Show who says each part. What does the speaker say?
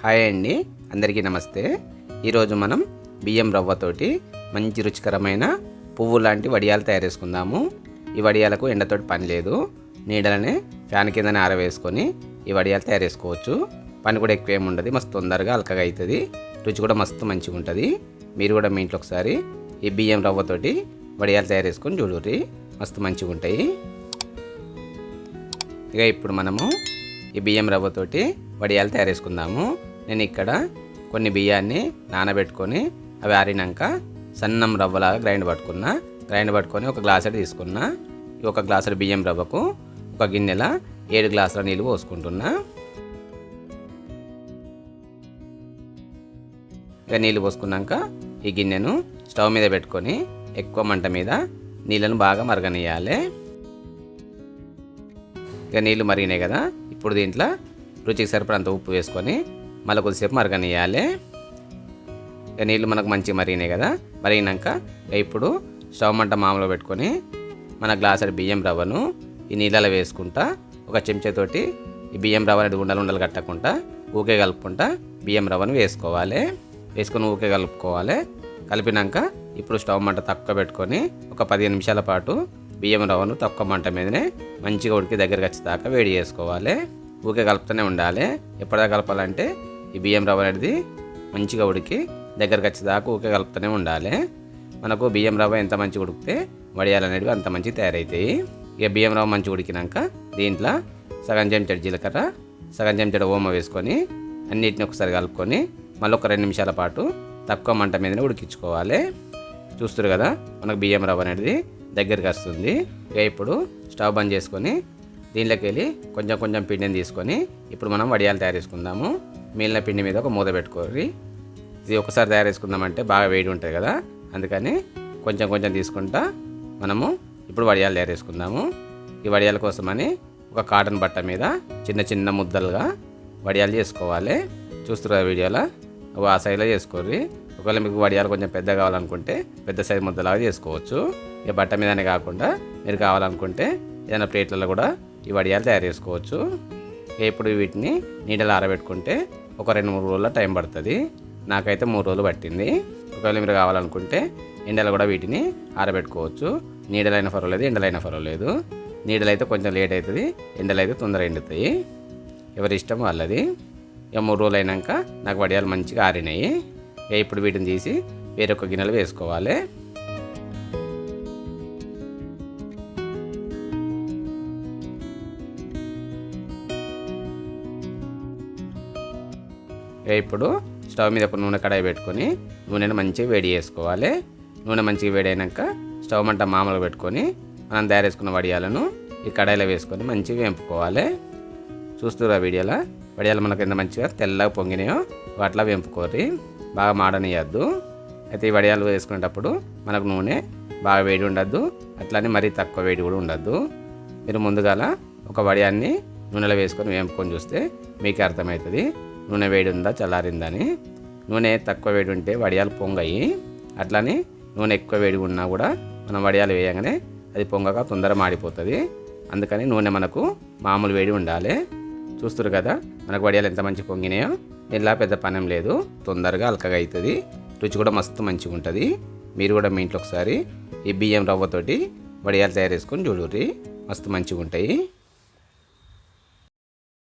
Speaker 1: Hi అండి, అందరికీ నమస్తే. ఈరోజు మనం బియ్యం రవ్వతోటి మంచి రుచికరమైన పువ్వు లాంటి వడియాలు తయారు చేసుకుందాము. ఈ వడియాలకు ఎండతోటి పని లేదు. నీడలనే ఫ్యాన్ కిందనే ఆరవేసుకొని ఈ వడియాలు తయారు చేసుకోవచ్చు. పని కూడా ఎక్కువ ఏమి ఉండదు, మస్తు తొందరగా అల్కగా అవుతుంది. రుచి కూడా మస్తు మంచిగా ఉంటుంది. మీరు కూడా మీ ఇంట్లో ఒకసారి ఈ బియ్యం రవ్వతోటి వడియాలు తయారు చేసుకొని చూడుర్రి, మస్తు మంచిగా ఉంటాయి. ఇక ఇప్పుడు మనము ఈ బియ్యం రవ్వతోటి వడియాలు తయారు చేసుకుందాము. నేను ఇక్కడ కొన్ని బియ్యాన్ని నానబెట్టుకొని అవి ఆరినాక సన్నం రవ్వలాగా గ్రైండ్ పట్టుకొని ఒక గ్లాసుడు తీసుకున్నా. ఈ ఒక గ్లాసుడు బియ్యం రవ్వకు ఒక గిన్నెల 7 గ్లాసుల నీళ్ళు పోసుకుంటున్నా. ఇక నీళ్ళు పోసుకున్నాక ఈ గిన్నెను స్టవ్ మీద పెట్టుకొని ఎక్కువ మంట మీద నీళ్ళను బాగా మరగనియాలి. ఇక నీళ్ళు మరిగినాయి కదా, ఇప్పుడు దీంట్లో రుచికి సరిపడంత ఉప్పు వేసుకొని మళ్ళీ కొద్దిసేపు మరగనియాలి. ఇక నీళ్ళు మనకు మంచిగా మరిగినాయి కదా, మరిగినాక ఇప్పుడు స్టవ్ మంట మామూలుగా పెట్టుకొని మన గ్లాసుడు బియ్యం రవ్వను ఈ నీళ్ళలో వేసుకుంటా ఒక చెంచాతోటి ఈ బియ్యం రవ్వ అనేది ఉండలు కట్టకుండా ఊకే కలుపుకుంటా బియ్యం రవ్వను వేసుకోవాలి. వేసుకొని ఊకే కలుపుకోవాలి. కలిపినాక ఇప్పుడు స్టవ్ మంట తక్కువ పెట్టుకొని ఒక 15 నిమిషాల పాటు బియ్యం రవ్వను తక్కువ మంట మీదనే మంచిగా ఉడికి దగ్గరకు వచ్చేదాకా వేడి చేసుకోవాలి. ఊకే కలుపుతూనే ఉండాలి. ఎప్పటిదాకా కలపాలంటే ఈ బియ్యం రవ్వ అనేది మంచిగా ఉడికి దగ్గరకు వచ్చేదాకా ఊకే కలుపుతూనే ఉండాలి. మనకు బియ్యం రవ్వ ఎంత మంచిగా ఉడికితే వడియాలు అనేవి అంత మంచిగా తయారవుతాయి. ఇక బియ్యం రవ్వ మంచిగా ఉడికినాక దీంట్లో సగం చెంచాడు జీలకర్ర, సగం చెంచాడు ఓమ వేసుకొని అన్నిటిని ఒకసారి కలుపుకొని మళ్ళీ ఒక 2 నిమిషాల పాటు తక్కువ మంట మీదనే ఉడికించుకోవాలి. చూస్తారు కదా, మనకు బియ్యం రవ్వ అనేది దగ్గరికి వస్తుంది. ఇక ఇప్పుడు స్టవ్ బంద్ చేసుకొని దీంట్లోకి వెళ్ళి కొంచెం పిండిని తీసుకొని ఇప్పుడు మనం వడియాలు తయారు చేసుకుందాము. మిగిలిన పిండి మీద ఒక మూత పెట్టుకోరి. ఇది ఒకసారి తయారు చేసుకుందామంటే బాగా వేడి ఉంటుంది కదా, అందుకని కొంచెం తీసుకుంటా మనము ఇప్పుడు వడియాలు తయారు చేసుకుందాము. ఈ వడియాల కోసమని ఒక కాటన్ బట్ట మీద చిన్న ముద్దలుగా వడియాలు చేసుకోవాలి. చూస్తున్నారు వీడియోలో ఆ సైజులో చేసుకోర్రి. ఒకవేళ మీకు వడియాలు కొంచెం పెద్ద కావాలనుకుంటే పెద్ద సైజు ముద్దలాగా చేసుకోవచ్చు. ఇక బట్ట మీదనే కాకుండా మీరు కావాలనుకుంటే ఏదైనా ప్లేట్లలో కూడా ఈ వడియాలు తయారు చేసుకోవచ్చు. ఇప్పుడు వీటిని నీడలో ఆరబెట్టుకుంటే ఒక 2-3 రోజుల టైం పడుతుంది. నాకైతే 3 రోజులు పట్టింది. ఒకవేళ మీరు కావాలనుకుంటే ఎండలో కూడా వీటిని ఆరబెట్టుకోవచ్చు. నీడలైనా పర్వాలేదు, ఎండలైనా పర్వాలేదు. నీడలైతే కొంచెం లేట్ అవుతుంది, ఎండలైతే తొందరగా ఎండుతాయి. ఎవరి ఇష్టం వాళ్ళది. ఇక 3 రోజులు అయినాక నాకు వడియాలు మంచిగా ఆరినాయి. ఇప్పుడు వీటిని తీసి వేరొక గిన్నెలో వేసుకోవాలి. ఇప్పుడు స్టవ్ మీద ఒక నూనె కడాయి పెట్టుకొని నూనెను మంచిగా వేడి చేసుకోవాలి. నూనె మంచిగా వేడైనాక స్టవ్ మంట మామూలుగా పెట్టుకొని మనం తయారు చేసుకున్న వడియాలను ఈ కడాయిలో వేసుకొని మంచిగా వేంపుకోవాలి. చూస్తున్నారు ఆ వీడియోలో వడియాలు మనకు ఎంత మంచిగా తెల్లగా పొంగినాయో వాటిలా వేంపుకోరి, బాగా మాడనియద్దు. అయితే ఈ వడియాలు వేసుకునేటప్పుడు మనకు నూనె బాగా వేడి ఉండద్దు, అట్లానే మరీ తక్కువ వేడి కూడా ఉండద్దు. మీరు ముందుగాల ఒక వడియాన్ని నూనెలో వేసుకొని వేంపుకొని చూస్తే మీకు అర్థమవుతుంది నూనె వేడి ఉందా చల్లారిందని. నూనె తక్కువ వేడి ఉంటే వడియాలు పొంగయి, అట్లానే నూనె ఎక్కువ వేడి ఉన్నా కూడా మనం వడియాలు వేయగానే అది పొంగక తొందరగా మాడిపోతుంది. అందుకని నూనె మనకు మామూలు వేడి ఉండాలి. చూస్తారు కదా మనకు వడియాలు ఎంత మంచి పొంగినాయో. ఇలా పెద్ద పనేం లేదు, తొందరగా అల్కగా అవుతుంది. రుచి కూడా మస్తు మంచిగా ఉంటుంది. మీరు కూడా మీ ఇంట్లో ఒకసారి ఈ బియ్యం రవ్వతోటి వడియాలు తయారు చేసుకొని చూడుర్రి, మస్తు మంచిగా ఉంటాయి.